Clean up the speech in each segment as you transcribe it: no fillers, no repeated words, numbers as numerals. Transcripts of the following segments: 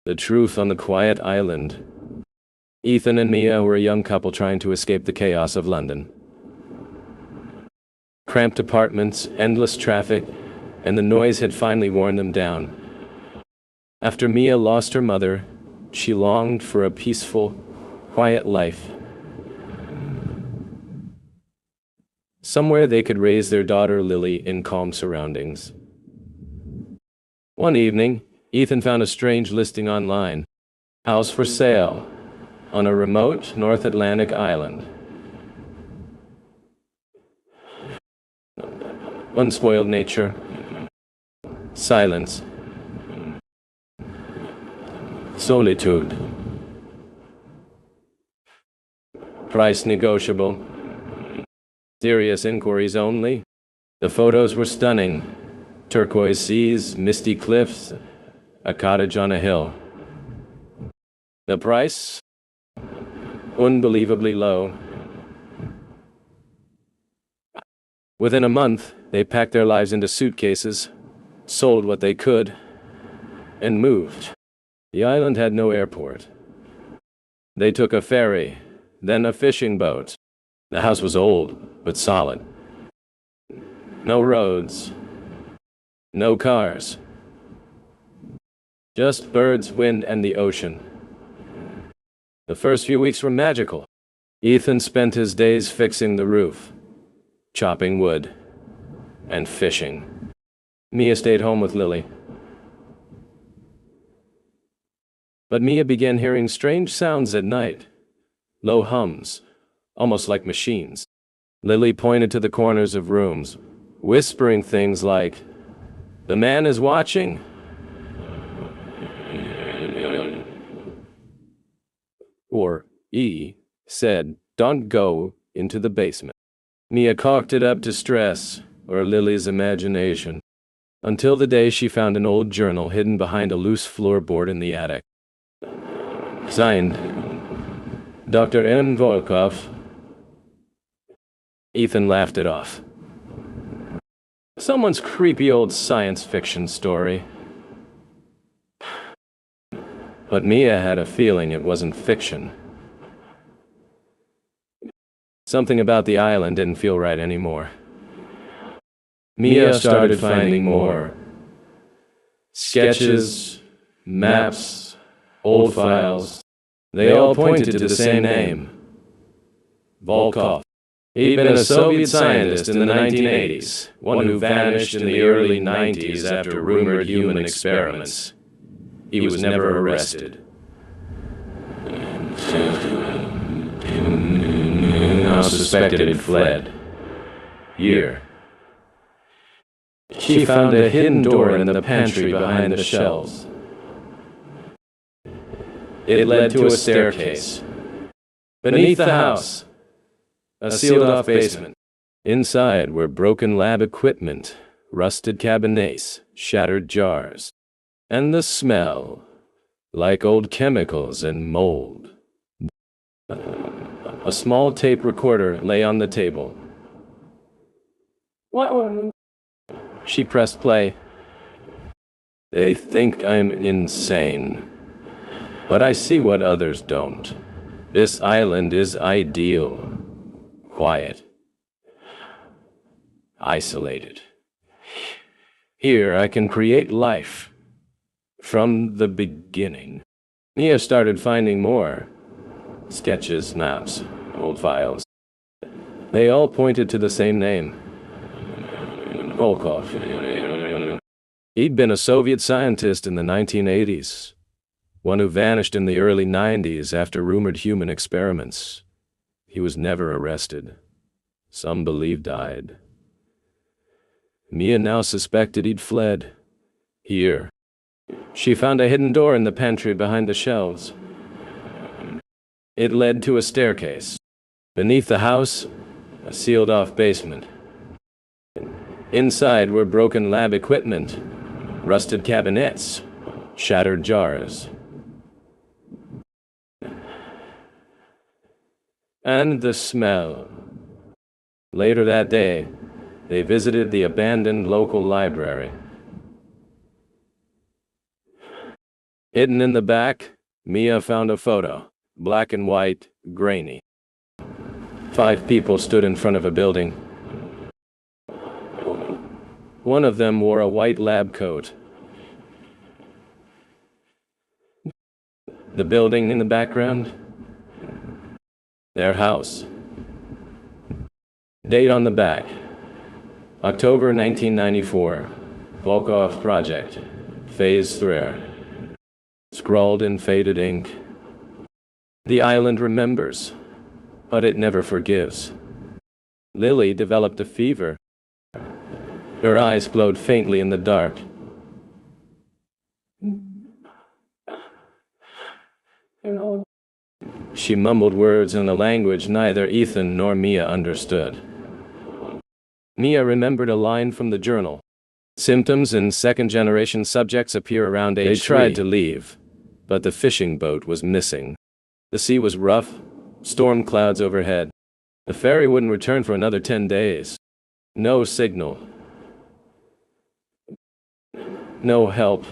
The truth on the quiet island. Ethan and Mia were a young couple trying to escape the chaos of London. Cramped apartments, endless traffic, and the noise had finally worn them down. After Mia lost her mother, she longed for a peaceful, quiet life. Somewhere they could raise their daughter Lily in calm surroundings. One evening, Ethan found a strange listing online. House for sale on a remote North Atlantic island. Unspoiled nature. Silence. Solitude. Price negotiable. Serious inquiries only. The photos were stunning. Turquoise seas, misty cliffs, a cottage on a hill. The price? Unbelievably low. Within a month, they packed their lives into suitcases, sold what they could, and moved. The island had no airport. They took a ferry, then a fishing boat. The house was old, but solid. No roads. No cars. Just birds, wind, and the ocean. The first few weeks were magical. Ethan spent his days fixing the roof, chopping wood, and fishing. Mia stayed home with Lily. But Mia began hearing strange sounds at night. Low hums, almost like machines. Lily pointed to the corners of rooms, whispering things like, "The man is watching." Or E said, "Don't go into the basement." Mia cocked it up to stress, or Lily's imagination, until the day she found an old journal hidden behind a loose floorboard in the attic. Signed, Dr. N. Volkov. Ethan laughed it off. Someone's creepy old science fiction story. But Mia had a feeling it wasn't fiction. Something about the island didn't feel right anymore. Mia started finding more. Sketches, maps, old files. They all pointed to the same name. Volkov. He'd been a Soviet scientist in the 1980s, one who vanished in the early 90s after rumored human experiments. He was never arrested. Now suspected had fled. Here. She found a hidden door in the pantry behind the shelves. It led to a staircase. Beneath the house, a sealed-off basement. Inside were broken lab equipment, rusted cabinets, shattered jars, and the smell, like old chemicals and mold. A small tape recorder lay on the table. What? She pressed play. They think I'm insane, but I see what others don't. This island is ideal. Quiet. Isolated. Here I can create life. From the beginning. Mia started finding more. Sketches, maps, old files. They all pointed to the same name. Volkov. He'd been a Soviet scientist in the 1980s. One who vanished in the early 90s after rumored human experiments. He was never arrested. Some believe died. Mia now suspected he'd fled. Here. She found a hidden door in the pantry behind the shelves. It led to a staircase. Beneath the house, a sealed-off basement. Inside were broken lab equipment, rusted cabinets, shattered jars. And the smell. Later that day, they visited the abandoned local library. Hidden in the back, Mia found a photo, black and white, grainy. 5 people stood in front of a building. One of them wore a white lab coat. The building in the background? Their house. Date on the back. October 1994. Volkov Project. Phase 3. Scrawled in faded ink. The island remembers, but it never forgives. Lily developed a fever. Her eyes glowed faintly in the dark. She mumbled words in a language neither Ethan nor Mia understood. Mia remembered a line from the journal. Symptoms in second-generation subjects appear around age 3. They tried to leave, but the fishing boat was missing. The sea was rough, storm clouds overhead. The ferry wouldn't return for another 10 days. No signal. No help.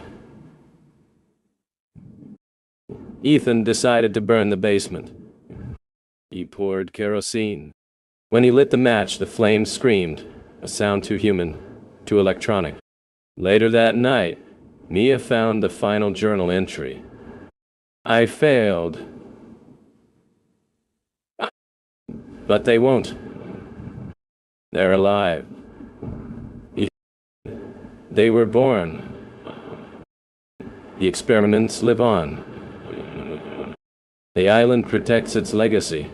Ethan decided to burn the basement. He poured kerosene. When he lit the match, the flames screamed, a sound too human, too electronic. Later that night, Mia found the final journal entry. I failed. But they won't. They're alive. They were born. The experiments live on. The island protects its legacy.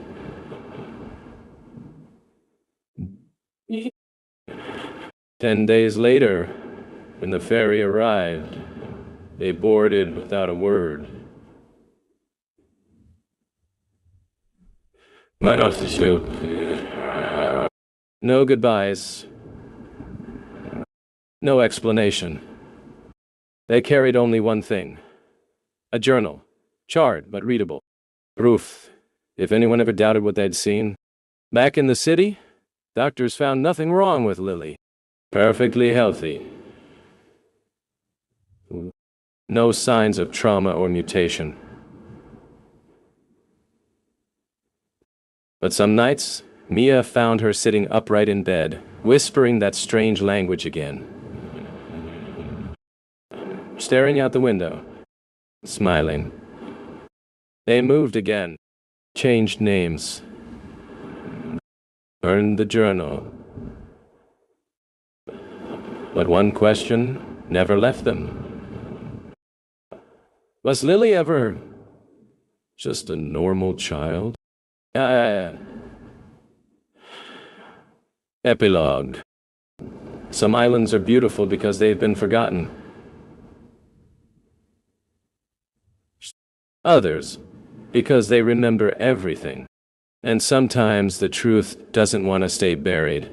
10 days later, when the ferry arrived, they boarded without a word. No goodbyes. No explanation. They carried only one thing. A journal. Charred but readable. Proof, if anyone ever doubted what they'd seen. Back in the city, doctors found nothing wrong with Lily. Perfectly healthy. No signs of trauma or mutation. But some nights, Mia found her sitting upright in bed, whispering that strange language again. Staring out the window, smiling. They moved again, changed names, burned the journal. But one question never left them. Was Lily ever just a normal child? Epilogue. Some islands are beautiful because they've been forgotten. Others, because they remember everything. And sometimes the truth doesn't want to stay buried.